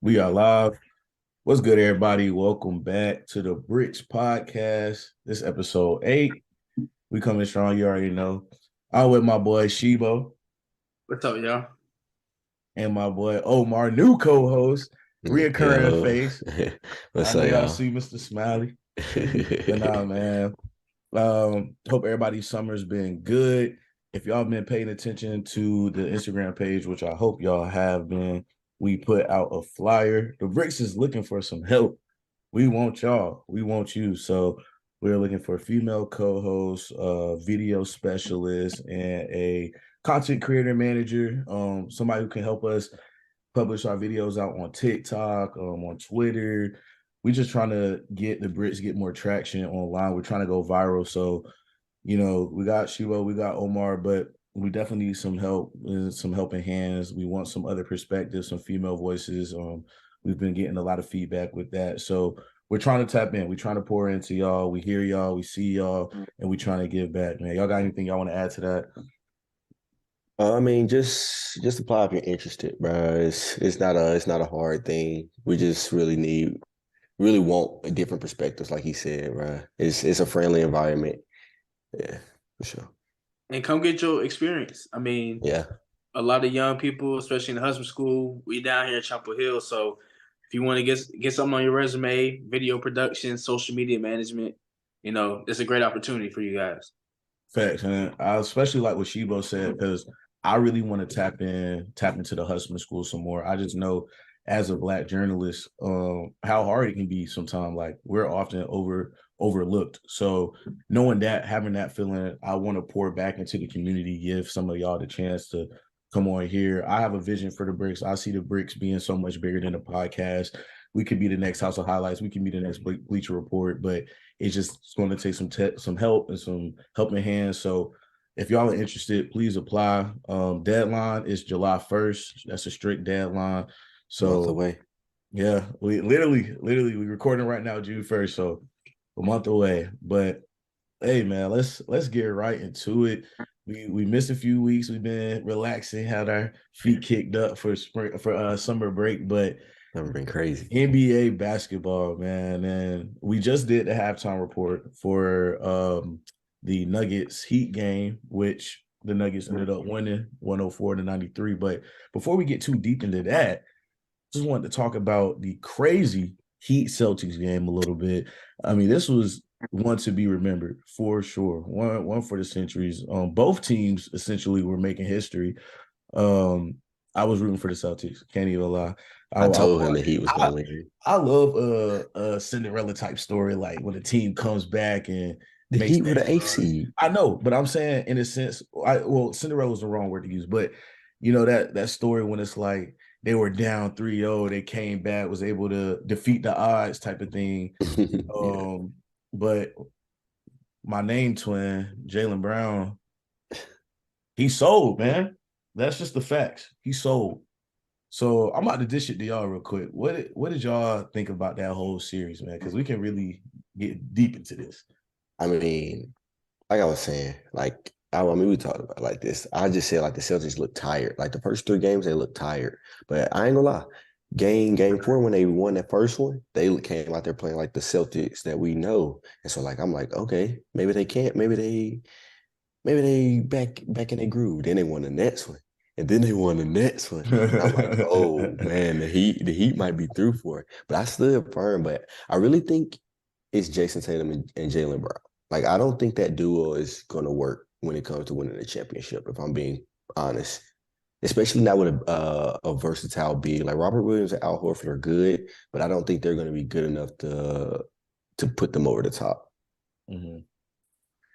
We are live. What's good, everybody? Welcome back to the Brickz podcast. This episode 8. We coming strong, you already know. I'm with my boy Asheebo What's up, y'all? and my boy Omar, new co-host, reoccurring Yo, face. I what's know up, y'all y'all? see Mr. Smiley. But nah, man. Hope everybody's summer's been good. If y'all been paying attention to the Instagram page, which I hope y'all have been, we put out a flyer. The Brickz is looking for some help. We want y'all. We want you. So we're looking for a female co-host, video specialist, and a content creator manager. Somebody who can help us publish our videos out on TikTok, on Twitter. We just trying to get the Brits get more traction online. We're trying to go viral. So, we got Shivo, we got Omar, but we definitely need some helping hands. We want some other perspectives, some female voices. We've been getting a lot of feedback with that. So we're trying to tap in. We're trying to pour into y'all. We hear y'all, we see y'all, and we trying to give back, man. Y'all got anything y'all want to add to that? I mean, just apply if you're interested, bro. It's not a hard thing. We just really want a different perspectives, like he said, bro. It's a friendly environment. Yeah, for sure. And come get your experience. I mean, Yeah. a lot of young people, especially in the husband school, we down here in Chapel Hill. So if you want to get something on your resume, video production, social media management, it's a great opportunity for you guys. Facts, man. I especially like what Shibo said because I really want to tap into the husband school some more. I just know as a Black journalist, how hard it can be sometimes. Like we're often overlooked. So knowing that, having that feeling, I want to pour back into the community, give some of y'all the chance to come on here. I have a vision for the Brickz. I see the Brickz being so much bigger than a podcast. We could be the next House of Highlights. We can be the next Bleacher Report, but it's just going to take some help and some helping hands. So if y'all are interested, please apply. Deadline is July 1st. That's a strict deadline. Month So away. yeah, we literally we recording right now June 1st, so a month away. But hey man, let's get right into it. We missed a few weeks. We've been relaxing, had our feet kicked up for summer break, but I've been crazy. NBA basketball, man, and we just did the halftime report for the Nuggets Heat game, which the Nuggets ended up winning 104-93. But before we get too deep into that, just wanted to talk about the crazy Heat Celtics game a little bit. I mean, this was one to be remembered for sure. One for the centuries. Both teams essentially were making history. Um, I was rooting for the Celtics. Can't even lie. I told him that he was I, gonna win. I love a Cinderella type story, like when a team comes back and The makes Heat were that the eighth run. seed. I know, but I'm saying in a sense, Cinderella is the wrong word to use, but that story when it's like they were down 3-0, they came back, was able to defeat the odds type of thing. Yeah. But my name twin, Jaylen Brown, he sold, man. That's just the facts. He sold. So I'm about to dish it to y'all real quick. What did y'all think about that whole series, man? Because we can really get deep into this. I mean, like I was saying, I mean, we talked about it like this. I just said like the Celtics look tired. Like the first three games, they look tired. But I ain't gonna lie. Game four, when they won that first one, they came out there playing like the Celtics that we know. And so like I'm like, okay, maybe they can't, maybe they back in their groove. Then they won the next one. And then they won the next one. And I'm like, oh man, the Heat might be through for it. But I stood firm. But I really think it's Jason Tatum and Jaylen Brown. Like, I don't think that duo is gonna work when it comes to winning the championship, if I'm being honest. Especially not with a versatile big. Like Robert Williams and Al Horford are good, but I don't think they're gonna be good enough to put them over the top. Mhm.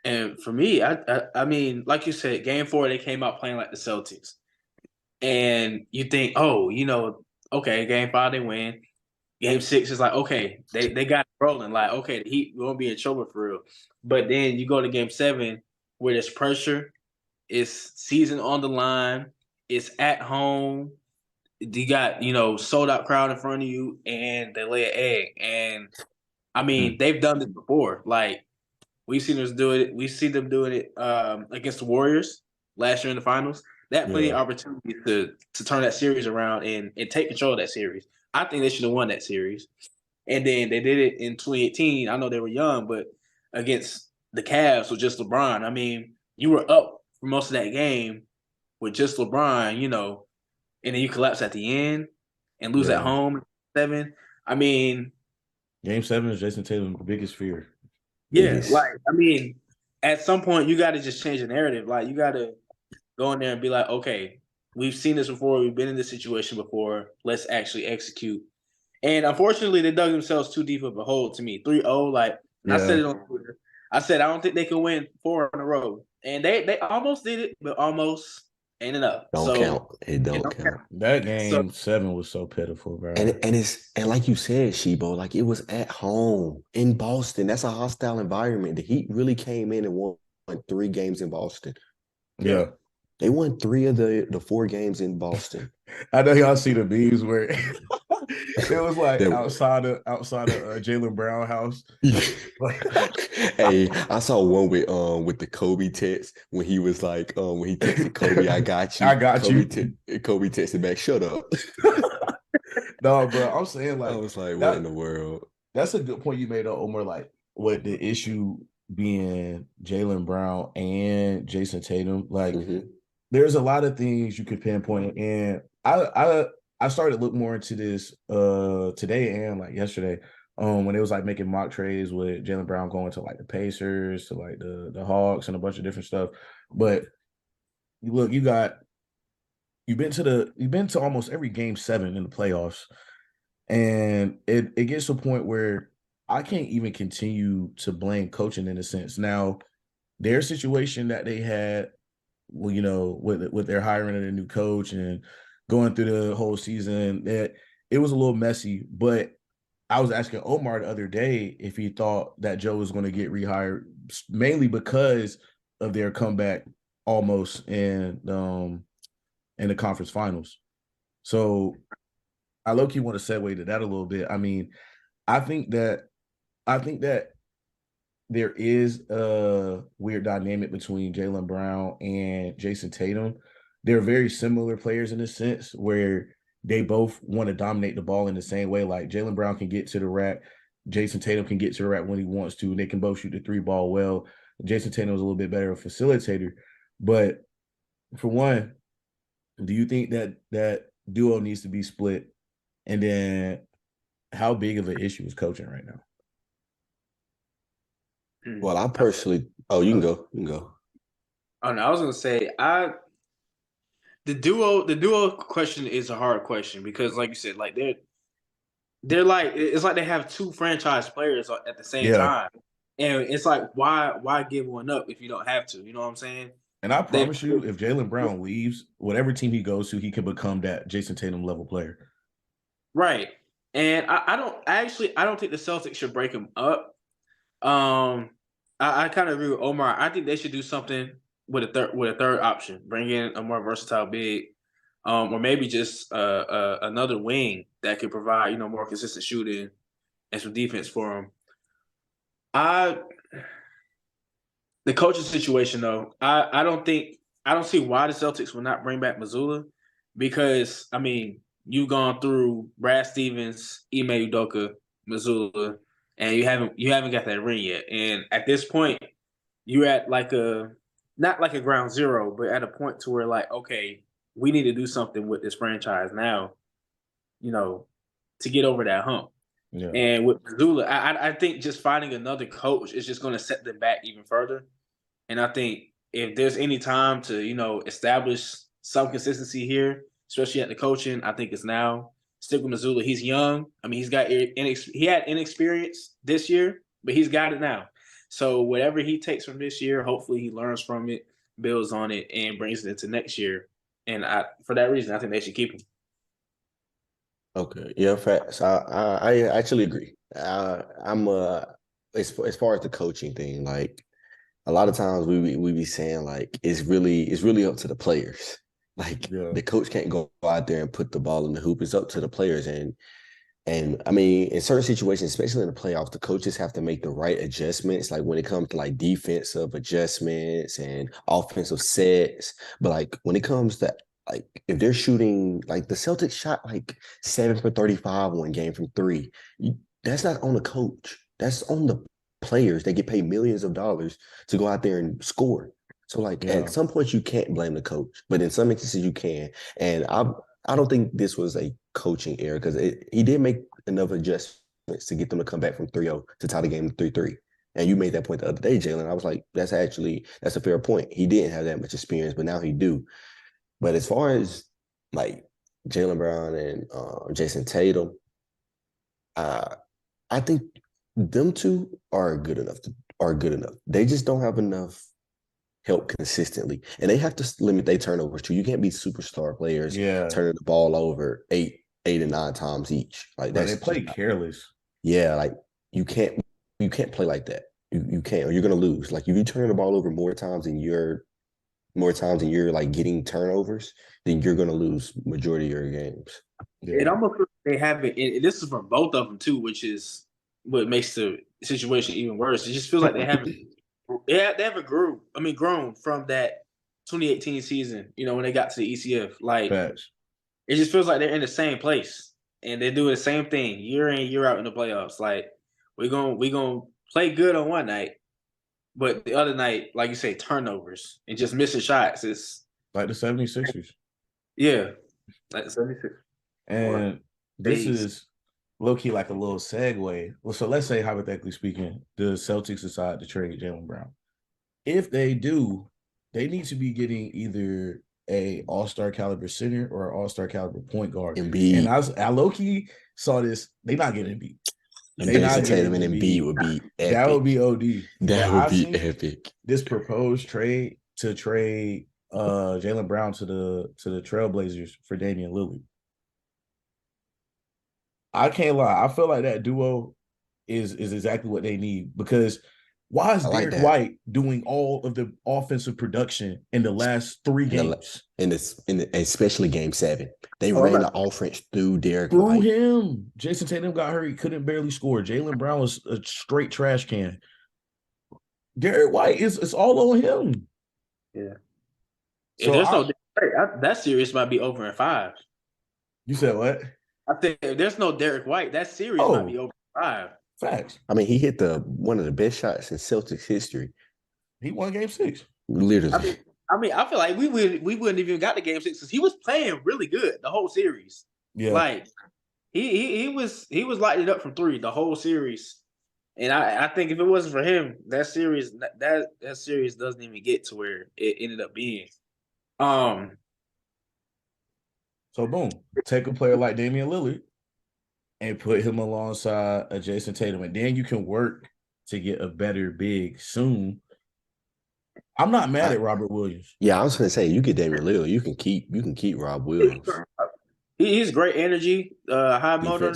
And for me, I mean, like you said, game four, they came out playing like the Celtics. And you think, oh, okay, game five, they win. Game six is like, okay, they got it rolling. Like, okay, the Heat won't be in trouble for real. But then you go to game seven where there's pressure, it's season on the line, it's at home. You got, sold out crowd in front of you, and they lay an egg. And I mean, they've done this before. Like, we've seen us do it. We see them doing it against the Warriors last year in the finals. That plenty Yeah. of opportunity to turn that series around and take control of that series. I think they should have won that series. And then they did it in 2018. I know they were young, but against the Cavs with just LeBron. I mean, you were up for most of that game with just LeBron, and then you collapse at the end and lose at Yeah. home 7. I mean, Game 7 is Jason Tatum's biggest fear. yeah, like I mean, at some point you got to just change the narrative. Like you got to go in there and be like, okay, we've seen this before. We've been in this situation before. Let's actually execute. And unfortunately, they dug themselves too deep of a hole to me. 3-0, like I said it on Twitter. I said I don't think they could win 4 in a row. And they almost did it, but almost ain't enough. Don't count. It don't count. That game 7 was so pitiful, bro. And like you said, Sheebo, like it was at home in Boston. That's a hostile environment. The Heat really came in and won 3 games in Boston. Yeah. They won 3 of the 4 games in Boston. I know y'all see the memes where it was like outside of Jaylen Brown house. Hey, I saw one with the Kobe text when he was like, when he texted Kobe, "I got you." I got Kobe you. Kobe texted back, "Shut up." No, bro, I'm saying like I was like, what in the world? That's a good point you made, Omar. Like, what the issue being Jaylen Brown and Jason Tatum. Like, there's a lot of things you could pinpoint, and I started to look more into this today and like yesterday when it was like making mock trades with Jaylen Brown going to like the Pacers to like the Hawks and a bunch of different stuff. But look, you've been to almost every game 7 in the playoffs, and it gets to a point where I can't even continue to blame coaching in a sense. Now, their situation that they had, well, with their hiring of a new coach and going through the whole season, that it was a little messy. But I was asking Omar the other day if he thought that Joe was going to get rehired, mainly because of their comeback almost in the conference finals. So I low-key want to segue to that a little bit. I mean, I think that there is a weird dynamic between Jaylen Brown and Jason Tatum. They're very similar players in a sense where they both want to dominate the ball in the same way. Like Jaylen Brown can get to the rack. Jason Tatum can get to the rack when he wants to. And they can both shoot the 3 ball well. Jason Tatum is a little bit better of a facilitator. But for one, do you think that duo needs to be split? And then how big of an issue is coaching right now? Well, I personally you can go. Oh no, I was gonna say the duo question is a hard question because like you said, like they're like it's like they have 2 franchise players at the same time. And it's like why give one up if you don't have to? You know what I'm saying? And I promise you, if Jaylen Brown leaves, whatever team he goes to, he can become that Jason Tatum level player. Right. And I don't think the Celtics should break him up. I kind of agree with Omar. I think they should do something with a third option, bring in a more versatile big, or maybe just another wing that could provide more consistent shooting and some defense for him. The coaching situation though, I don't see why the Celtics will not bring back Mazzulla because I mean you've gone through Brad Stevens, Ime Udoka, Mazzulla. And you haven't got that ring yet. And at this point, you're at like not like a ground zero, but at a point to where like, okay, we need to do something with this franchise now, to get over that hump. Yeah. And with Mazzulla, I think just finding another coach is just going to set them back even further. And I think if there's any time to, establish some consistency here, especially at the coaching, I think it's now. Stick with Mazzulla. He's young. I mean, he had inexperience this year, but he's got it now. So whatever he takes from this year, hopefully he learns from it, builds on it, and brings it into next year. And for that reason, I think they should keep him. Okay. Yeah, facts. I actually agree. I'm as far as the coaching thing, like a lot of times we be saying like it's really up to the players. Like the coach can't go out there and put the ball in the hoop. It's up to the players. And I mean, in certain situations, especially in the playoffs, the coaches have to make the right adjustments. Like when it comes to like defensive adjustments and offensive sets. But like when it comes to like if they're shooting like the Celtics shot like 7 for 35 one game from three, that's not on the coach. That's on the players. They get paid millions of dollars to go out there and score. So like Yeah. at some point you can't blame the coach, but in some instances you can. And I don't think this was a coaching error because he did make enough adjustments to get them to come back from 3-0 to tie the game 3-3. And you made that point the other day, Jaylen. I was like, that's a fair point. He didn't have that much experience, but now he do. But as far as like Jaylen Brown and Jason Tatum, I think them two are good enough. They just don't have enough help consistently, and they have to limit their turnovers too. You can't be superstar players turning the ball over eight and 9 times each. Like they play careless. Yeah, like you can't play like that. You can't, or you're gonna lose. Like if you turn the ball over more times than you're like getting turnovers, then you're gonna lose majority of your games. Yeah. It almost they have it. And this is from both of them too, which is what makes the situation even worse. It just feels like they haven't. They haven't grown from that 2018 season. You know, when they got to the ECF, like Facts. It just feels like they're in the same place and they do the same thing year in, year out in the playoffs. Like we're gonna play good on one night, but the other night, like you say, turnovers and just missing shots. It's like the 76ers. Yeah, like the 76ers. And this is low-key like a little segue. Well, so let's say, hypothetically speaking, the Celtics decide to trade Jaylen Brown. If they do, they need to be getting either a all-star caliber center or an all-star caliber point guard. Embiid. And I low-key saw this. They not getting Embiid. Jason Tatum and Embiid would be epic. That would be OD. That would be epic. This proposed trade to trade Jaylen Brown to the Trailblazers for Damian Lillard. I can't lie. I feel like that duo is exactly what they need, because why is Derek White doing all of the offensive production in the last 3 games? Especially game 7. They ran the offense through Derek White. Through him. Jason Tatum got hurt. He couldn't barely score. Jaylen Brown was a straight trash can. Derek White it's all on him. Yeah. So that series might be over in 5. You said what? I think if there's no Derek White, that series might be over in 5. Facts. I mean, he hit one of the best shots in Celtics history. He won game 6. Literally. I feel like we wouldn't even got to game 6 because he was playing really good the whole series. Yeah. Like he was lighting it up from 3 the whole series. And I think if it wasn't for him, that series doesn't even get to where it ended up being. So boom, take a player like Damian Lillard and put him alongside a Jason Tatum, and then you can work to get a better big soon. I'm not mad at Robert Williams. Yeah, I was gonna say you get Damian Lillard, you can keep Rob Williams. He's great energy, high motor,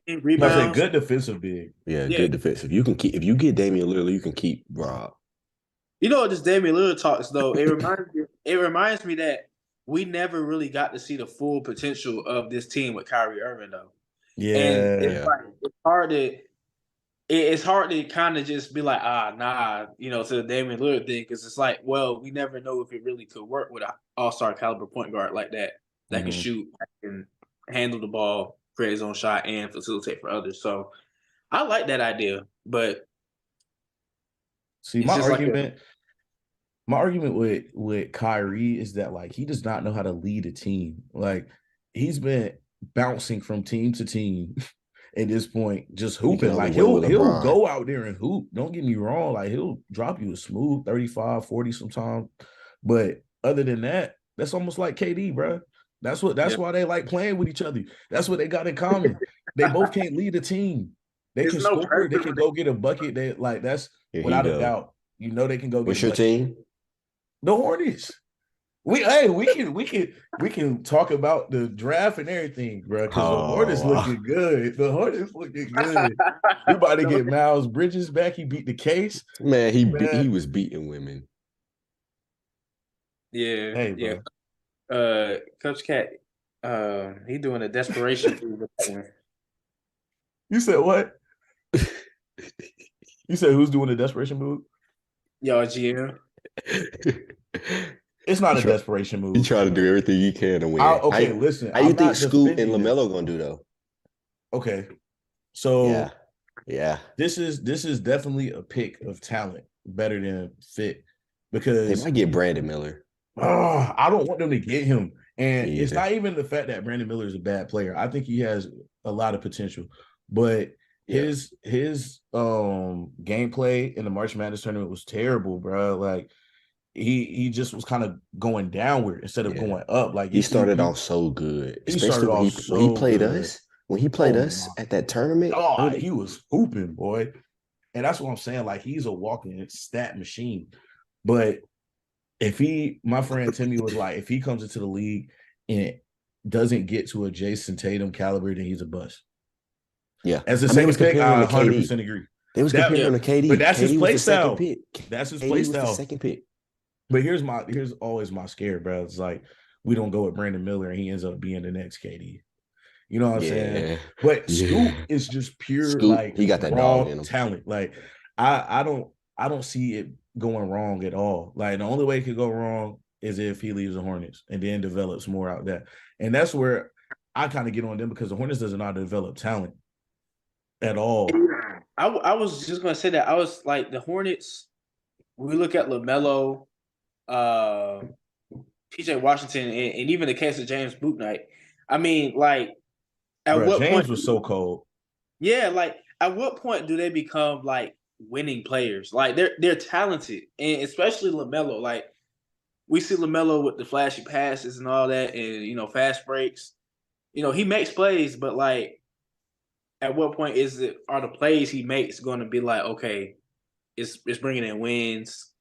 rebounds. I say good defensive big. Yeah, good defensive. You can keep if you get Damian Lillard, you can keep Rob. You know, this Damian Lillard talks though. It reminds me that we never really got to see the full potential of this team with Kyrie Irving though. Yeah, and it's hard to kind of just be like, to the Damian Lillard thing, because it's like, well, we never know if it really could work with an all-star caliber point guard like that can shoot, can handle the ball, create his own shot, and facilitate for others. So I like that idea, but see, my argument with Kyrie is that like he does not know how to lead a team. Like he's been bouncing from team to team at this point, just hooping. Like he'll go out there and hoop. Don't get me wrong. Like he'll drop you a smooth 35, 40 sometimes. But other than that, that's almost like KD, bro. That's why they like playing with each other. That's what they got in common. They both can't lead a team. They can score. They can go get a bucket. That's without a doubt. You know they can go get What's your team? The Hornets. We can talk about the draft and everything, bro. Because the Hornets looking good. The Hornets looking good. We about to get Miles Bridges back. He beat the case. Man, he was beating women. Yeah. Hey, bro. Yeah. Coach Cat, he doing a desperation move. You said what? You said who's doing a desperation move? Y'all GM. It's not He a try, desperation he move. try to do everything he can to win. Okay, listen, How you I'm think not Scoot and defending this. LaMelo gonna do though? Okay, Yeah, so yeah. this is definitely a pick of talent better than fit They because might get Brandon Miller. I don't want them to get him. Me And it's either. not even the fact that Brandon Miller is a bad player. I think he has a lot of potential, but Yeah, his gameplay in the March Madness tournament was terrible, bro. Like he just was kind of going downward instead of yeah. going up. Like He started off so good, he especially started when off he so played good. us. When he played Oh us my at that tournament God, early, he was hooping, boy. And that's what I'm saying. Like he's a walking stat machine. But my friend Timmy was like, if he comes into the league and doesn't get to a Jason Tatum caliber, then he's a bust. yeah. As the I mean, they second was pick, comparing him I to KD. 100% agree. They was That, comparing Yeah. him to but KD. that's his KD was play the second style. pick. That's his play KD was the style. second pick. But here's always my scare, bro. It's like we don't go with Brandon Miller and he ends up being the next KD. You know what I'm saying? Yeah, But Scoot yeah. is just pure Scoot, like he got that dog raw in him. talent. Like I don't see it going wrong at all. Like the only way it could go wrong is if he leaves the Hornets and then develops more out there. And that's where I kind of get on them because the Hornets doesn't know how to develop talent at all. I was just gonna say that I was like the Hornets. When we look at LaMelo, uh, PJ Washington, and even the case of James Bouknight. I mean, like, at Bro, what point? James was so cold. Yeah, like at what point do they become like winning players? Like they're talented, and especially LaMelo. Like we see LaMelo with the flashy passes and all that, and fast breaks. He makes plays, but like at what point are the plays he makes going to be like, okay, it's bringing in wins,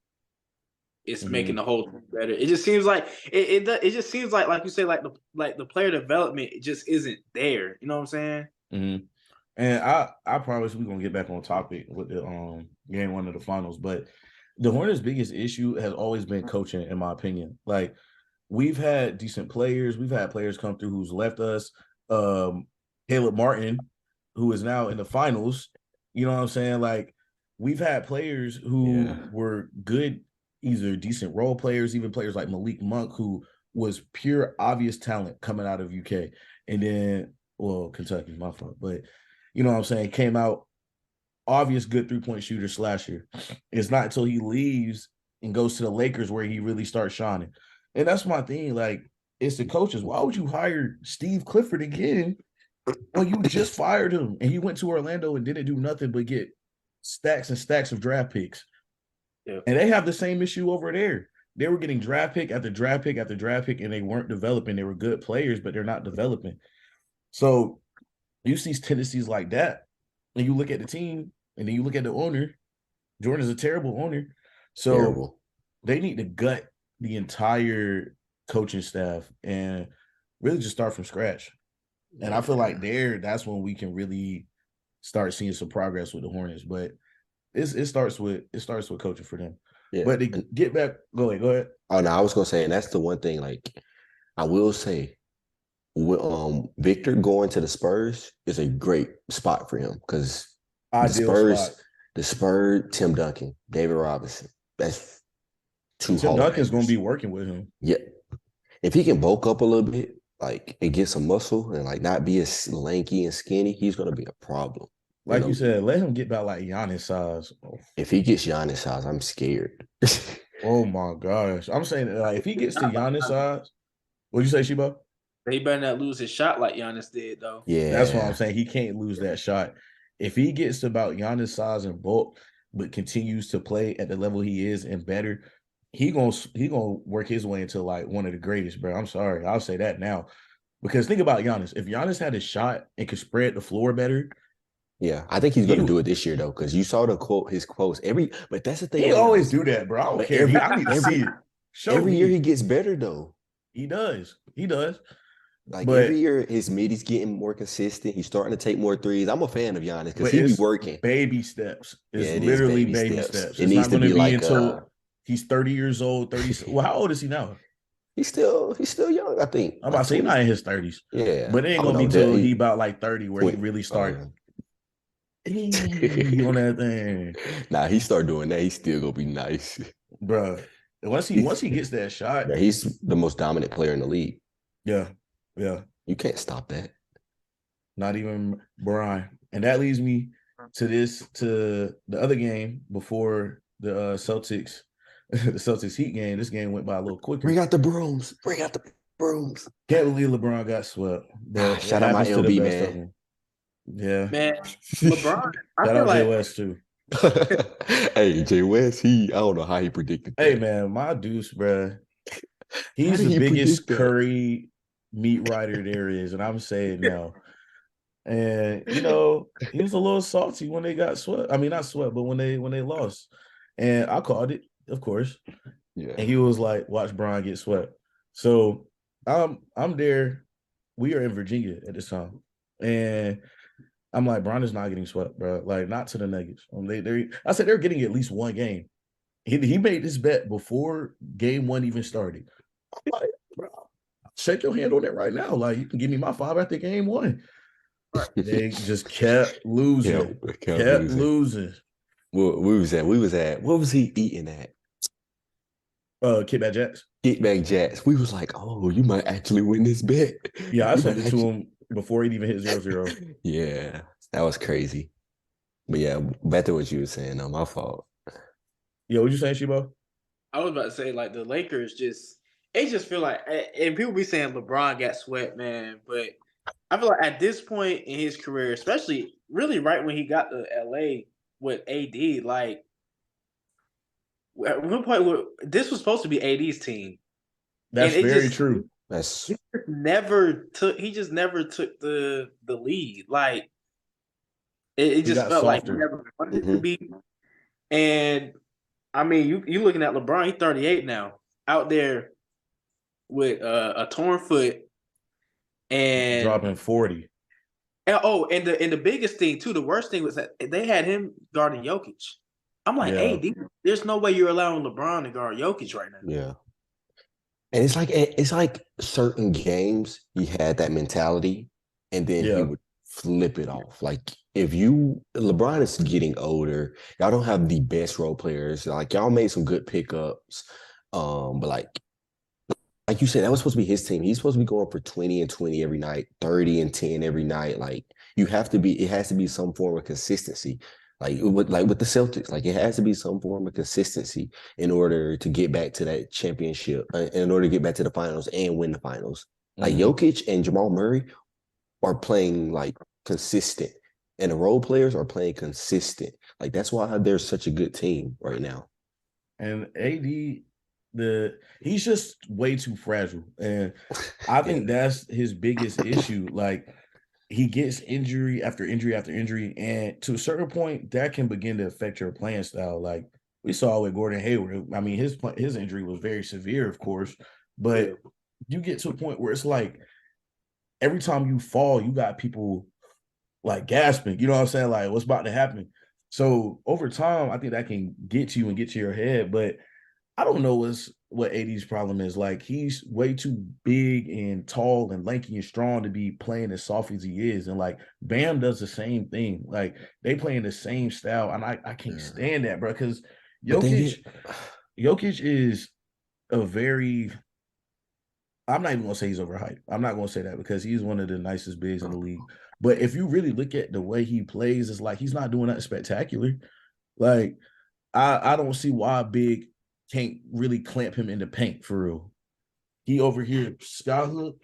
it's making Mhm. the whole thing better. It just seems like it just seems like you say like the player development it just isn't there. You know what I'm saying? Mhm. And I promise we're gonna get back on topic with the game one of the finals. But the Hornets' biggest issue has always been coaching, in my opinion. Like we've had decent players, we've had players come through who's left us. Caleb Martin, who is now in the finals. You know what I'm saying? Like we've had players who Yeah. were good, either decent role players, even players like Malik Monk, who was pure obvious talent coming out of UK. And then Kentucky, my fault. But you know what I'm saying, came out obvious good 3-point shooter slasher. It's not until he leaves and goes to the Lakers where he really starts shining. And that's my thing. Like, it's the coaches. Why would you hire Steve Clifford again when you just fired him and he went to Orlando and didn't do nothing but get stacks and stacks of draft picks? Yeah. And they have the same issue over there. They were getting draft pick after draft pick after draft pick, and they weren't developing. They were good players, but they're not developing. So you see tendencies like that, and you look at the team, and then you look at the owner. Jordan is a terrible owner. So Terrible. they need to gut the entire coaching staff and really just start from scratch. And I feel like that's when we can really start seeing some progress with the Hornets. But it starts with coaching for them. Yeah. But to get back, go ahead. Oh no, I was gonna say, and that's the one thing. Like, I will say, Victor going to the Spurs is a great spot for him because Ideal spot. the Spurs, Tim Duncan, David Robinson. That's two Tim Hall of Duncan's going to Famers. be working with him. Yeah, if he can bulk up a little bit, like and get some muscle and like not be as lanky and skinny, he's gonna be a problem. Like you said, let him get about like Giannis size. If he gets Giannis size, I'm scared. Oh my gosh. I'm saying like if he gets to Giannis size, what'd you say, Sheba? He better not lose his shot like Giannis did, though. Yeah, That's what I'm saying. He can't lose that shot. If he gets to about Giannis size and bulk, but continues to play at the level he is and better, he gonna work his way into like one of the greatest, bro. I'm sorry. I'll say that now. Because think about Giannis. If Giannis had a shot and could spread the floor better, yeah, I think he's going to do it this year though, because you saw his quotes but that's the thing. He always do that, bro. I don't care. I need to see it. Every year he gets better though. He does. Like every year, his mid's getting more consistent. He's starting to take more threes. I'm a fan of Giannis because he be working. Baby steps. It's it literally baby steps. It needs to be like until he's 30 years old. 30. Well, how old is he now? He's still young, I think. I'm about to say he's not in his 30s. Yeah. But it ain't gonna be till he about like 30 where he really starts. On that thing. Nah, he start doing that. He's still gonna be nice. Bro. once he gets that shot, Yeah, he's the most dominant player in the league. yeah. You can't stop that. Not even Brian. And that leads me to the other game before the Celtics, the Celtics Heat game. This game went by a little quicker. Bring out the brooms. Bring out the brooms. Can't believe LeBron got swept, but Shout it out my happens to the LB, best of man. them. Yeah. Man, LeBron, I Shout feel out Jay like West too. Hey, Jay West, I don't know how he predicted that. Hey man, my deuce, bruh. How He's did the he biggest predict that? Curry meat writer there is, and I'm saying now. And he was a little salty when they got swept. I mean, not swept, but when they lost. And I called it, of course. Yeah. And he was like, "Watch Brian get swept." So I'm there. We are in Virginia at this time, and I'm like, Brian is not getting swept, bro. Like, not to the Nuggets. I said they're getting at least one game. He made this bet before game one even started. I'm like, bro, shake your hand on it right now. Like, you can give me my 5 after game one. They just kept losing. Kept losing. Well, we was at what was he eating at? Kickback Jacks. Kickback Jacks. We was like, oh, you might actually win this bet. Yeah, I sent it to him before he even hit 0-0. Yeah, that was crazy. But yeah, back to what you were saying. My fault. Yeah, what you saying, Asheebo? I was about to say, like, the Lakers it just feel like, and people be saying LeBron got swept, man, but I feel like at this point in his career, especially really right when he got to LA with AD, like, at one point, this was supposed to be AD's team. That's very true. That's he just never took the lead. Like, it just felt like he never wanted to be. And I mean, you looking at LeBron, he's 38 now, out there with a torn foot and dropping 40. And the biggest thing too, the worst thing was that they had him guarding Jokic. I'm like, hey, there's no way you're allowing LeBron to guard Jokic right now. Yeah. And it's like certain games he had that mentality, and then he would flip it off. Like, LeBron is getting older. Y'all don't have the best role players. Like, y'all made some good pickups. But like you said, that was supposed to be his team. He's supposed to be going for 20 and 20 every night, 30 and 10 every night. Like, it has to be some form of consistency. Like with the Celtics, like, it has to be some form of consistency in order to get back to that championship, in order to get back to the finals and win the finals. Like, Jokic and Jamal Murray are playing like consistent, and the role players are playing consistent. Like, that's why they're such a good team right now. And AD, he's just way too fragile, and I think that's his biggest issue. Like, he gets injury after injury after injury, and to a certain point, that can begin to affect your playing style. Like we saw with Gordon Hayward. I mean, his injury was very severe, of course, but you get to a point where it's like every time you fall, you got people like gasping. You know what I'm saying? Like, what's about to happen? So over time, I think that can get to you and get to your head, but I don't know what AD's problem is. Like, he's way too big and tall and lanky and strong to be playing as soft as he is. And like Bam does the same thing. Like, they play in the same style. And I can't stand that, bro. Because Jokic is a very I'm not even gonna say he's overhyped. I'm not gonna say that because he's one of the nicest bigs in the league. But if you really look at the way he plays, it's like he's not doing that spectacular. Like, I don't see why Big can't really clamp him in the paint for real. He over here skyhook,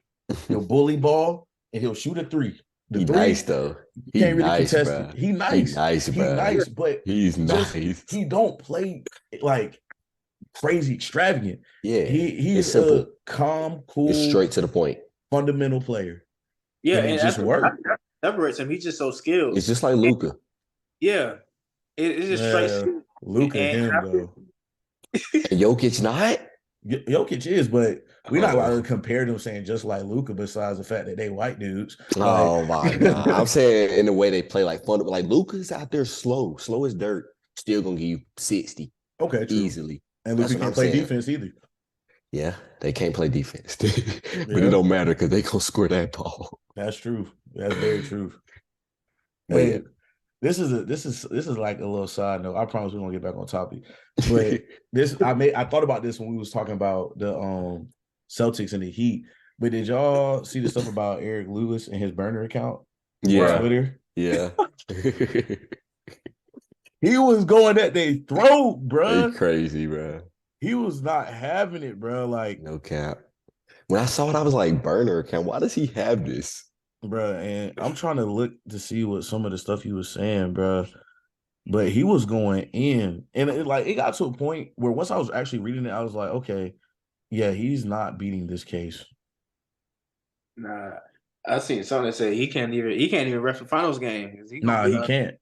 he'll bully ball, and he'll shoot a three. Nice though. He can't really contest it. He nice, but he's nice. He don't play like crazy extravagant. Yeah, he's a calm, cool, it's straight to the point, fundamental player. Yeah, and it just works. That separates him. He's just so skilled. It's just like Luka. Yeah, it's just straight. Luka, him though. Jokic not. Jokic is, but we're not allowed to compare them saying just like Luka. Besides the fact that they white dudes. Oh my god! I'm saying in the way they play, like fun. Like Luka's out there slow as dirt. Still gonna give you 60. Okay, true. Easily. And Luka can't play defense either. Yeah, they can't play defense, but it don't matter because they gonna score that ball. That's true. That's very true. But This is like a little side note. I promise we're gonna get back on topic. But I thought about this when we was talking about the Celtics and the Heat. But did y'all see the stuff about Eric Lewis and his burner account on Yeah, Twitter? yeah. He was going at their throat, They bruh. crazy, bro. He was not having it, bro. Like, No cap. When I saw it, I was like, burner account. Why does he have this? bro, and I'm trying to look to see what some of the stuff he was saying, bro. But he was going in, and it got to a point where once I was actually reading it, I was like, okay, yeah, he's not beating this case. Nah, I seen something that said he can't even ref the finals game. He can't.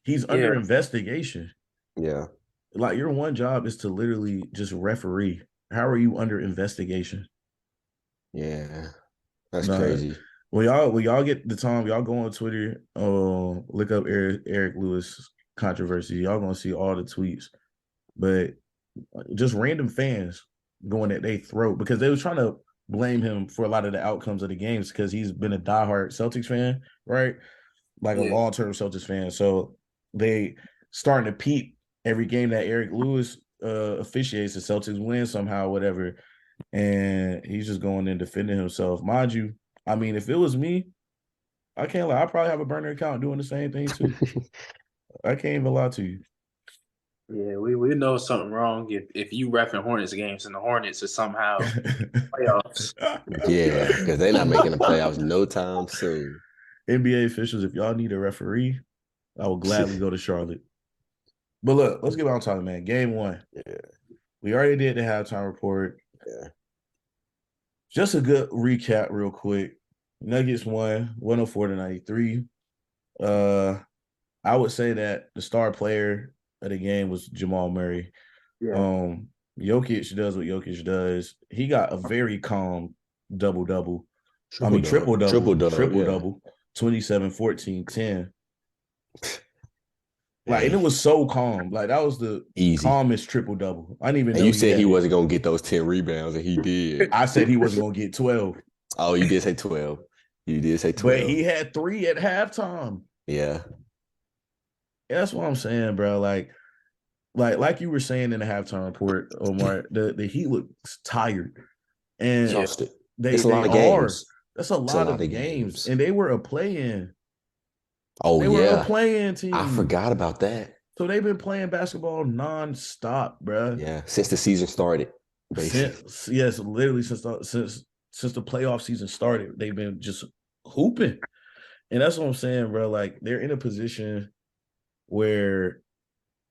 He's under investigation. Yeah. Like, your one job is to literally just referee. How are you under investigation? Yeah. That's crazy. When y'all get the time, y'all go on Twitter, look up Eric Lewis controversy. Y'all gonna see all the tweets. But just random fans going at their throat because they was trying to blame him for a lot of the outcomes of the games because he's been a diehard Celtics fan, right? Like a long-term Celtics fan. So they starting to peep every game that Eric Lewis officiates, the Celtics win somehow, whatever. And he's just going in defending himself. Mind you, I mean, if it was me, I can't lie. I probably have a burner account doing the same thing too. I can't even lie to you. Yeah, we know something wrong if you reffing Hornets games and the Hornets are somehow playoffs. Yeah, because they're not making the playoffs no time soon. NBA officials, if y'all need a referee, I will gladly go to Charlotte. But look, let's get on time, man. Game 1. Yeah. We already did the halftime report. Yeah. Just a good recap real quick. Nuggets won 104-93. I would say that the star player of the game was Jamal Murray. Yeah. Jokic does what Jokic does. He got a very calm double-double. Triple-double. 27, 14, 10. Like, and it was so calm. Like, that was the calmest triple-double. I didn't even know. And you said he wasn't going to get those 10 rebounds, and he did. I said he wasn't going to get 12. Oh, you did say 12. You did say 12. But he had 3 at halftime. Yeah. That's what I'm saying, bro. Like you were saying in the halftime report, Omar, the Heat looks tired. And it's a lot of games. That's a lot of games. And they were a play-in. Oh, they were a play-in team. I forgot about that. So they've been playing basketball nonstop, bro. Yeah, since the season started. Literally since the playoff season started, they've been just hooping. And that's what I'm saying, bro. Like, they're in a position where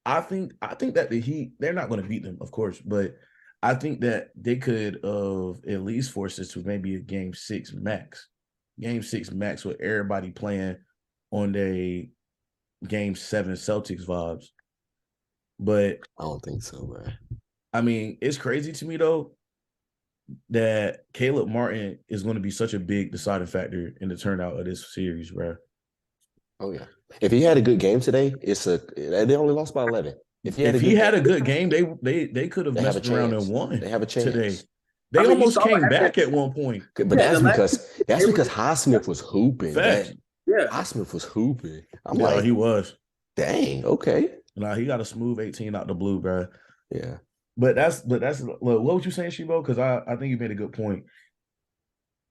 I think that the Heat, they're not going to beat them, of course, but I think that they could at least force this to maybe a game 6 max. Game 6 max with everybody playing on their game 7 Celtics vibes. But I don't think so, bro. I mean, it's crazy to me, though, that Caleb Martin is going to be such a big deciding factor in the turnout of this series, bro. Oh, yeah. If he had a good game today, they only lost by 11. If he had a good game, they could have messed around and won. They have a chance today. They almost came back at one point. But that's because Highsmith was hooping. Highsmith was hooping. He was. Dang, okay. Nah, he got a smooth 18 out the blue, bro. Yeah. But that's look, what was you saying, Asheebo? Because I think you made a good point.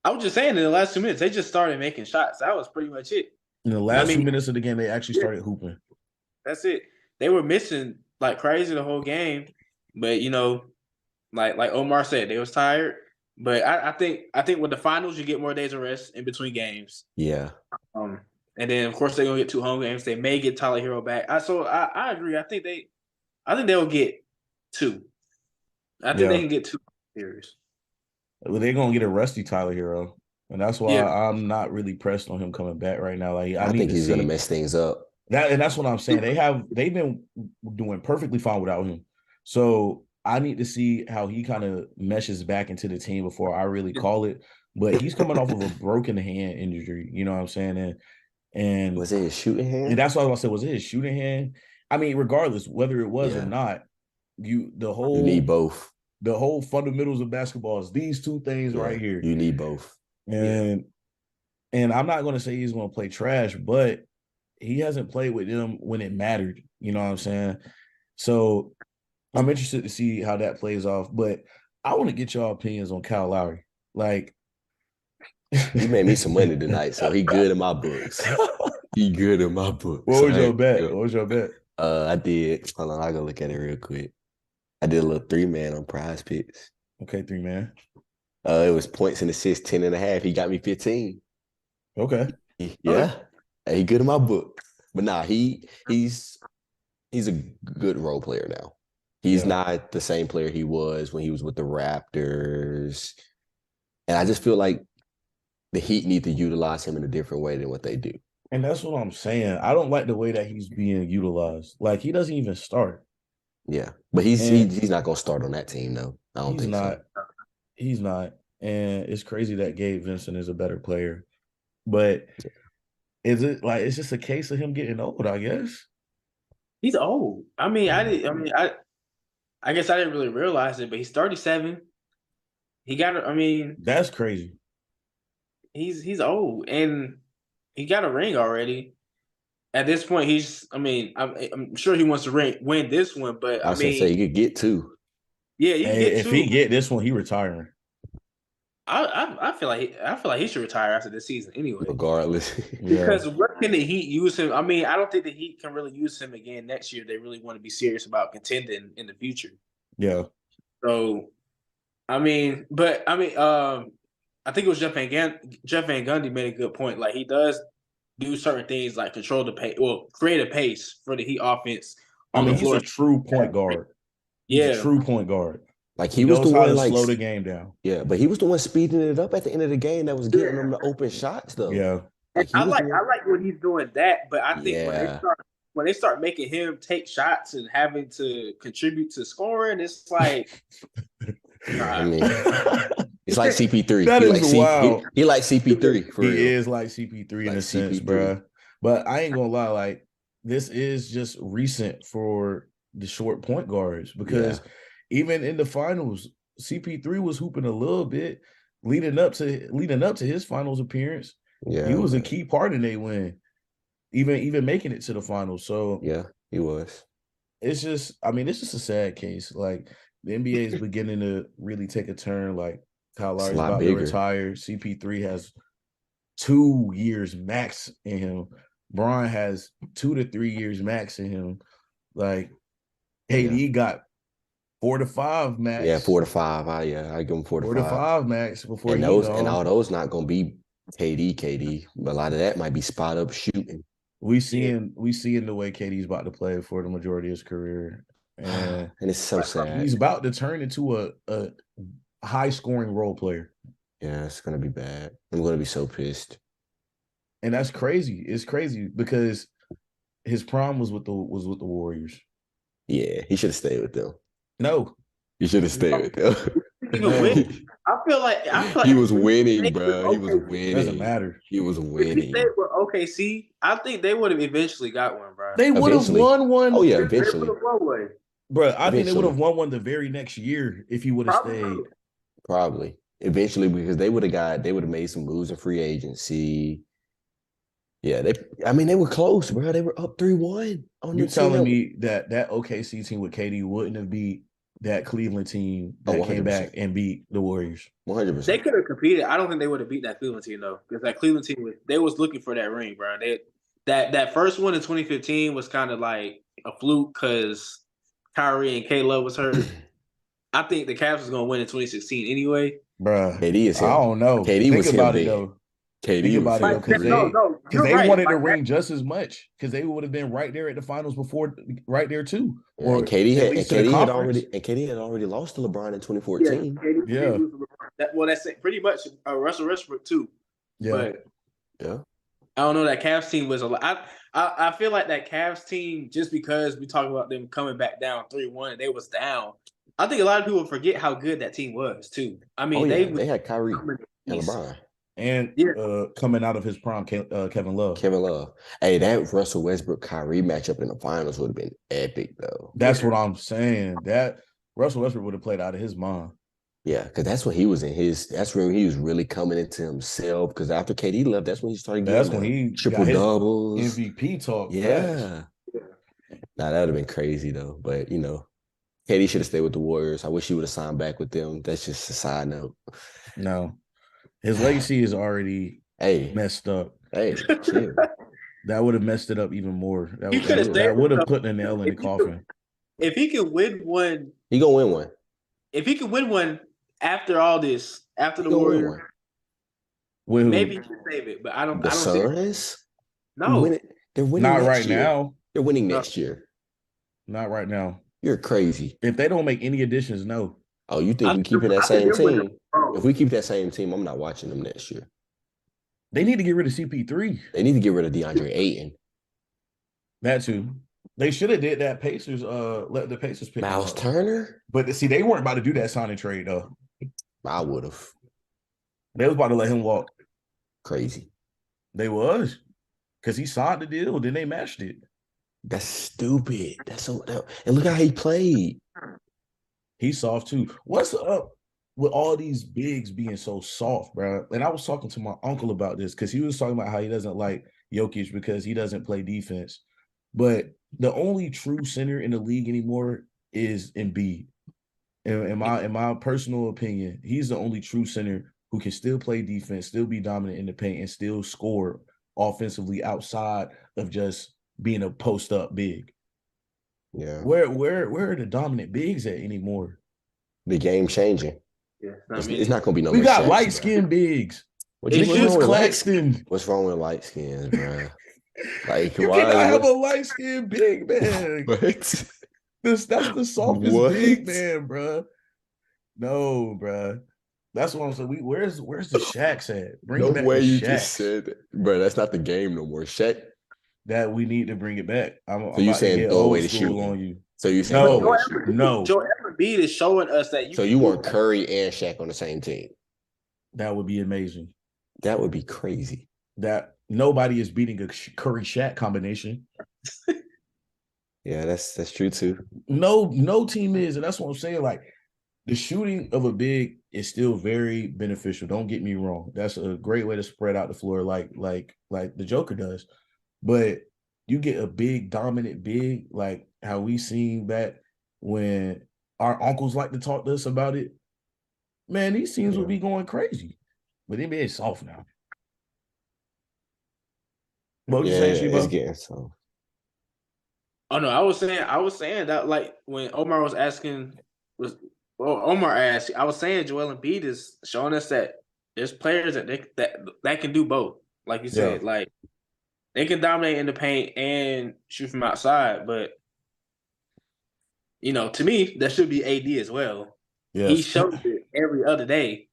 I was just saying in the last 2 minutes, they just started making shots. That was pretty much it. In the last 2 minutes of the game, they actually started hooping. That's it. They were missing like crazy the whole game. But like Omar said, they was tired. But I think with the finals, you get more days of rest in between games. Yeah. And then of course they're gonna get 2 home games. They may get Tyler Hero back. I agree. I think they'll get 2. I think they can get 2 series. Well, they're gonna get a rusty Tyler Hero. And that's why I'm not really pressed on him coming back right now. Like, I think he's gonna mess things up. That's what I'm saying. They've been doing perfectly fine without him. So I need to see how he kind of meshes back into the team before I really call it. But he's coming off of a broken hand injury. You know what I'm saying? And was it his shooting hand? And that's why I said, was it his shooting hand? I mean, regardless whether it was or not, you need both. The whole fundamentals of basketball is these 2 things right here. You need both. And I'm not going to say he's going to play trash, but he hasn't played with them when it mattered. You know what I'm saying? So I'm interested to see how that plays off. But I want to get y'all opinions on Kyle Lowry. Like, He made me some money tonight, so he good in my books. He good in my books. What was your bet? What was your bet? I did. Hold on, I'll go look at it real quick. I did a little 3-man on Prize Picks. Okay, 3-man. It was points and assists 10.5. He got me 15. Okay. Yeah. He good in my book. But nah, he's a good role player now. He's not the same player he was when he was with the Raptors. And I just feel like the Heat need to utilize him in a different way than what they do. And that's what I'm saying. I don't like the way that he's being utilized. Like, he doesn't even start. Yeah. But he's not gonna start on that team though. I don't think so. He's not. And it's crazy that Gabe Vincent is a better player. But is it like it's just a case of him getting old, I guess? He's old. I guess I didn't really realize it, but he's 37. He got that's crazy. He's old and he got a ring already. At this point, I'm sure he wants to win this one, but I was gonna say he could get 2. Yeah, if he get this one, he retiring. I feel like he should retire after this season anyway. Regardless. Because where can the Heat use him? I mean, I don't think the Heat can really use him again next year. They really want to be serious about contending in the future. Yeah. So, I think it was Jeff Van Gundy made a good point. Like, he does do certain things like control the pace, create a pace for the Heat offense. He's a true point guard. He's a true point guard. Like he was the one like slow the game down. Yeah, but he was the one speeding it up at the end of the game that was getting them the open shots though. Yeah. Like, I like when he's doing that, but I think when they start making him take shots and having to contribute to scoring, it's like I mean, it's like CP3. That is wild. He like CP3 for real. He is like CP3 in a sense, bro. But I ain't gonna lie, like this is just recent for the short point guards because even in the finals, CP3 was hooping a little bit leading up to his finals appearance. Yeah, he was a key part in their win, even making it to the finals. So yeah, he was. It's just a sad case. Like the NBA is beginning to really take a turn. Like Kyle Lowry's about to retire. CP3 has 2 years max in him. Bron has 2 to 3 years max in him. Like KD got 4 to 5 max. Yeah, 4 to 5. I give him 4 to 5. 4 to 5 max before and all those not gonna be KD. But a lot of that might be spot up shooting. We seeing the way KD's about to play for the majority of his career. And it's so sad. He's about to turn into a high scoring role player. Yeah, it's gonna be bad. I'm gonna be so pissed. And that's crazy. It's crazy because his prime was with the Warriors. Yeah, he should have stayed with them. No. He should have stayed with them. I feel like he was winning, bro. He was winning. Doesn't matter. He was winning. If they were OKC, I think they would have eventually got one, bro. They would have won one. Oh yeah, eventually. Bro, I think they would have won one the very next year if he would have stayed. Probably. Eventually, because they would have made some moves in free agency. Yeah, they were close, bro. They were up 3-1. You're telling me that OKC team with KD wouldn't have beat that Cleveland team that came back and beat the Warriors? 100%. They could have competed. I don't think they would have beat that Cleveland team though, because that Cleveland team was looking for that ring, bro. That first one in 2015 was kind of like a fluke because Kyrie and K-Love was hurt. I think the Cavs was gonna win in 2016 anyway. Bro, KD is him. I don't know. KD was about him it though. KD was him. Because they wanted the ring just as much because they would have been right there at the finals before, right there too. Or KD had already lost to LeBron in 2014. Yeah. That's pretty much Russell Westbrook too. Yeah. But yeah. I don't know. That Cavs team was a lot. I feel like that Cavs team, just because we talk about them coming back down 3-1, they was down. I think a lot of people forget how good that team was too. I mean, they had Kyrie and LeBron. And coming out of his prime, Kevin Love. Hey, that Russell Westbrook Kyrie matchup in the finals would have been epic, though. That's what I'm saying. That Russell Westbrook would have played out of his mind. Yeah, because that's when he was that's when he was really coming into himself. Because after KD left, that's when he started That's getting when the he triple got his doubles. MVP talk. Facts. Yeah. Nah, that would have been crazy though. But KD should have stayed with the Warriors. I wish he would have signed back with them. That's just a side note. No, his legacy is already Hey, messed up. chill. That would have messed it up even more. He could have Chill. stayed That with would have them. put a nail in the coffin. If he could win one, He gonna win one. if he could win one after all this, after He the gonna win Warriors, one. With maybe who? he can save it. But I don't. The I don't see it. Suns? No, They're winning Not next right year. now. They're winning No. next year. Not right now. You're crazy. If they don't make any additions, no. Oh, you think we keeping that I think same they're winning. team? If we keep that same team, I'm not watching them next year. They need to get rid of CP3. They need to get rid of DeAndre Ayton. That too. They should have did that Pacers, let the Pacers pick Miles him up. Turner? But see, they weren't about to do that signing trade though. I would have. They was about to let him walk. Crazy. They was. Because he signed the deal, then they matched it. That's stupid. And look how he played. He's soft too. What's up with all these bigs being so soft, bro? And I was talking to my uncle about this because he was talking about how he doesn't like Jokic because he doesn't play defense. But the only true center in the league anymore is Embiid. In my personal opinion, he's the only true center who can still play defense, still be dominant in the paint, and still score offensively outside of just being a post up big. Yeah. Where are the dominant bigs at anymore? The game changing. Yeah, It's not going to be no We more got Shaqs, light skinned bigs. Nicholas Claxton. What's wrong with light skins, bro? Like, You cannot have a light skinned big man. What? That's the softest What? big man, bro. No, bro. That's what I'm saying. Where's the Shaqs at? No back way the you Shaqs. just said that. Bro, that's not the game no more. Shaq. That we need to bring it back. I'm So you about to saying get throw away old the school shooting? on you. So you saying No. Joel Embiid is showing us that So you want Curry and Shaq on the same team? That would be amazing. That would be crazy. That nobody is beating a Curry Shaq combination. Yeah, that's true too. No team is, and that's what I'm saying. Like the shooting of a big is still very beneficial. Don't get me wrong. That's a great way to spread out the floor, like the Joker does. But you get a big dominant big, like how we seen back when our uncles like to talk to us about it. Man, these teams would be going crazy. But NBA is soft now. What was you saying, Asheebo? It's getting so. Oh no, I was saying that like when Omar was asking Omar asked, I was saying Joel Embiid is showing us that there's players that can do both. Like you said, like they can dominate in the paint and shoot from outside, but to me, that should be AD as well. Yes. He shows it every other day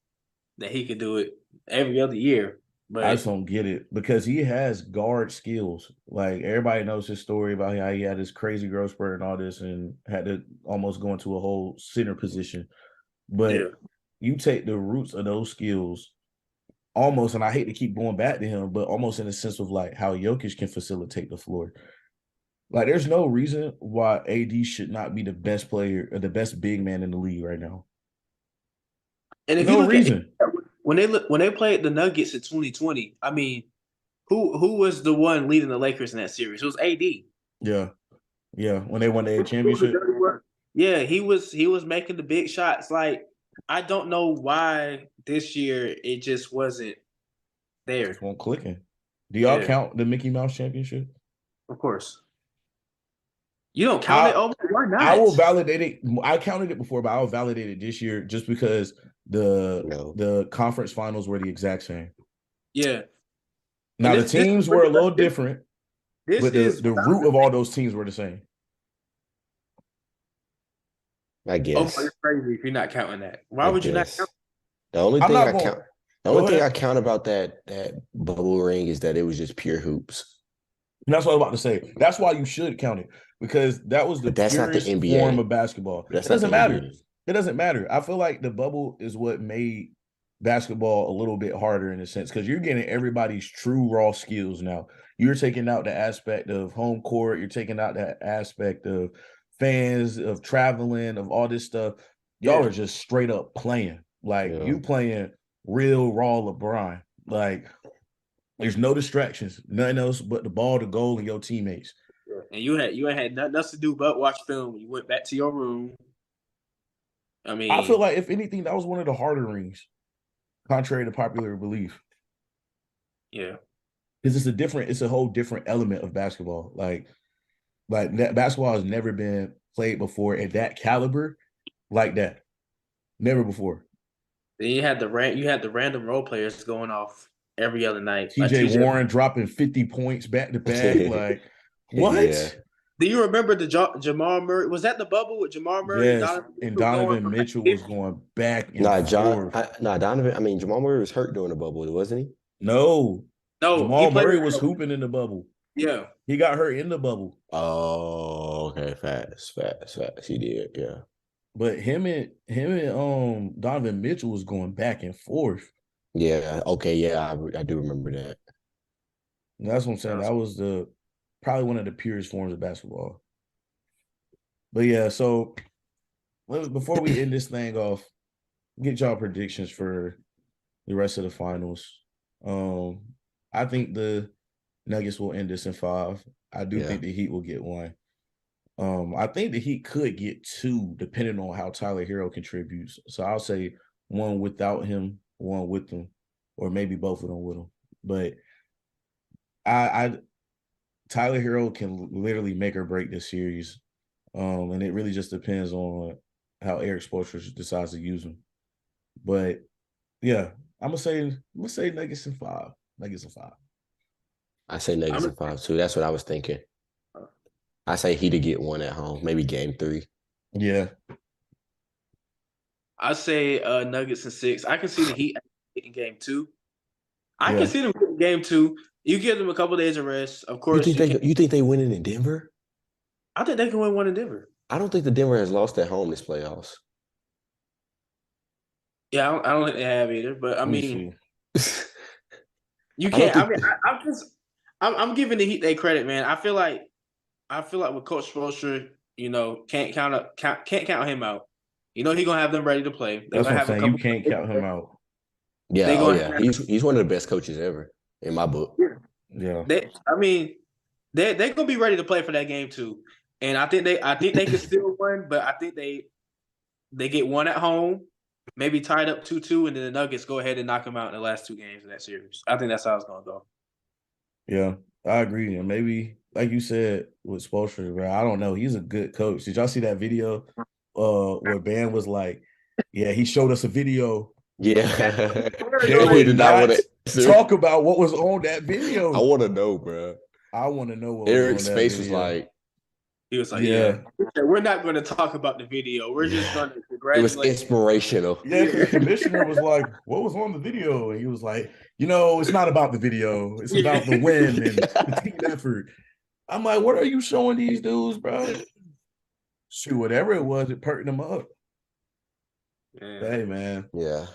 that he could do it every other year. But I just don't get it because he has guard skills. Like everybody knows his story about how he had this crazy growth spurt and all this and had to almost go into a whole center position. But you take the roots of those skills almost, and I hate to keep going back to him, but almost in the sense of like how Jokic can facilitate the floor. Like there's no reason why AD should not be the best player or the best big man in the league right now. And if no reason. When they played the Nuggets in 2020, I mean, who was the one leading the Lakers in that series? It was AD. Yeah. When they won the championship. Yeah, he was making the big shots. Like I don't know why this year it just wasn't there. It won't clicking. Do y'all count the Mickey Mouse championship? Of course. You don't count it? Oh, why not? I will validate it. I counted it before, but I'll validate it this year just because the conference finals were the exact same. Yeah. Now the teams were a little different, but the root of all those teams were the same. I guess. Oh, it's crazy if you're not counting that. Why would you not count? The only thing I count about that bubble ring is that it was just pure hoops. And that's what I was about to say. That's why you should count it because that was that's not the NBA form of basketball. It doesn't matter. It doesn't matter. I feel like the bubble is what made basketball a little bit harder in a sense because you're getting everybody's true raw skills now. You're taking out the aspect of home court. You're taking out the aspect of fans, of traveling, of all this stuff. Y'all are just straight up playing. Like Yeah. you playing real raw LeBron. Like there's no distractions, nothing else but the ball, the goal, and your teammates. And you had nothing else to do but watch film. You went back to your room. I mean, I feel like if anything, that was one of the harder rings, contrary to popular belief. Yeah. Because it's a whole different element of basketball. Like that basketball has never been played before at that caliber like that. Never before. Then you had the random role players going off every other night. Like TJ Warren dropping 50 points back to back. Like, what? Yeah. Do you remember the Jamal Murray? Was that the bubble with Jamal Murray? Yes, and Donovan Mitchell was going back and forth. Donovan. I mean, Jamal Murray was hurt during the bubble, wasn't he? No, No, Jamal Murray was hooping in the bubble. Yeah, he got hurt in the bubble. Oh, okay, fast. He did, yeah. But him and Donovan Mitchell was going back and forth. Yeah. Okay. Yeah, I do remember that. And that's what I'm saying. That was probably one of the purest forms of basketball. But yeah, so before we end this thing off, get y'all predictions for the rest of the finals. I think the Nuggets will end this in 5. I do think the Heat will get 1. I think the Heat could get 2, depending on how Tyler Hero contributes. So I'll say 1 without him, 1 with him, or maybe both of them with him. But Tyler Hero can literally make or break this series. And it really just depends on how Eric Spoelstra decides to use him. But yeah, I'm gonna say Nuggets in 5. Nuggets in 5. I say Nuggets in 5 too. That's what I was thinking. I say Heat to get 1 at home, maybe game 3. Yeah. I say Nuggets in 6. I can see the Heat in game 2. I can see them in game 2. You give them a couple of days of rest. Of course. You think they winning in Denver? I think they can win 1 in Denver. I don't think the Denver has lost at home this playoffs. Yeah, I don't think they have either. But I mean, you can't. I'm giving the Heat their credit, man. I feel like with Coach Spoelstra, can't count him out. He's gonna have them ready to play. That's what I'm saying. You can't count him out. Yeah, he's one of the best coaches ever in my book. Yeah. They're gonna be ready to play for that game too. And I think they can still win, but I think they get 1 at home, maybe tied up 2-2, and then the Nuggets go ahead and knock them out in the last 2 games of that series. I think that's how it's gonna go. Yeah, I agree. And maybe, like you said, with Spoelstra, bro, I don't know. He's a good coach. Did y'all see that video where Bam was like, yeah, he showed us a video. Yeah. They did not talk about what was on that video. I want to know, bro. I want to know what Eric's face was like. He was like, yeah. We're not going to talk about the video. We're just going to congratulate. It was inspirational. Yeah, the commissioner was like, what was on the video? And he was like, it's not about the video. It's about the win and the team effort. I'm like, what are you showing these dudes, bro? Shoot, whatever it was, it perked them up. Yeah. Hey, man. Yeah.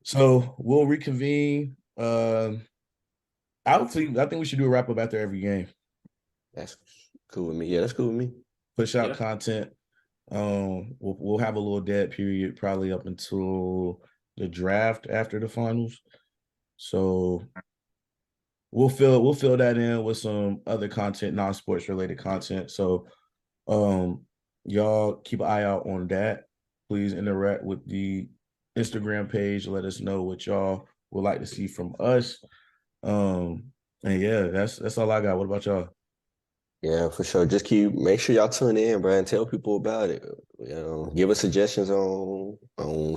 So we'll reconvene. I think we should do a wrap up after every game. That's cool with me. Yeah, that's cool with me. Push out content. We'll have a little dead period probably up until the draft after the finals. So we'll fill that in with some other content, non-sports related content. So y'all keep an eye out on that. Please interact with the Instagram page. Let us know what y'all would like to see from us. And yeah, that's all I got. What about y'all? Yeah, for sure. Just make sure y'all tune in, bro, and tell people about it. Give us suggestions on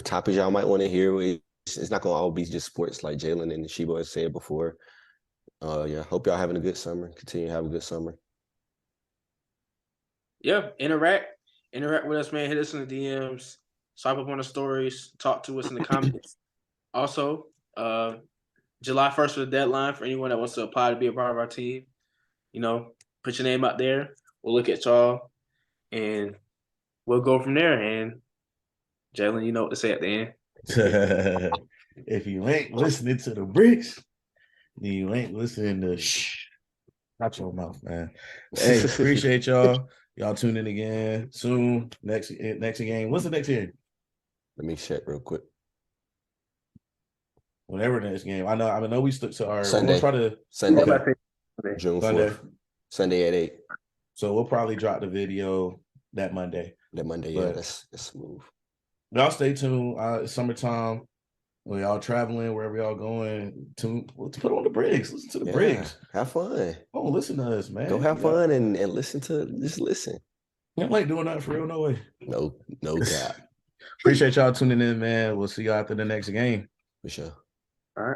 topics y'all might want to hear. It's not gonna all be just sports, like Jaylen and Asheebo has said before. Hope y'all having a good summer. Continue to have a good summer. Yeah, interact with us, man. Hit us in the DMs, swipe up on the stories, talk to us in the comments. Also, July 1st for the deadline for anyone that wants to apply to be a part of our team. Put your name out there. We'll look at y'all, and we'll go from there. And Jaylen, you know what to say at the end. If you ain't listening to the Brickz, then you ain't listening to shh. Not your mouth, man. Hey, appreciate y'all. Y'all tune in again soon. Next game. What's the next game? Let me check real quick. Whenever the next game. I know we stuck to our Sunday. we'll try to Sunday. okay. June 4th. Sunday. Sunday at 8. So we'll probably drop the video that Monday. Yeah, that's smooth. Y'all stay tuned. It's summertime. When y'all traveling, wherever y'all going, let's put on the Brickz. Listen to the Brickz. Have fun. Oh, listen to us, man. Go have fun and listen to just listen. I ain't doing that for real, no way. No cap. Appreciate y'all tuning in, man. We'll see y'all after the next game. For sure. All right.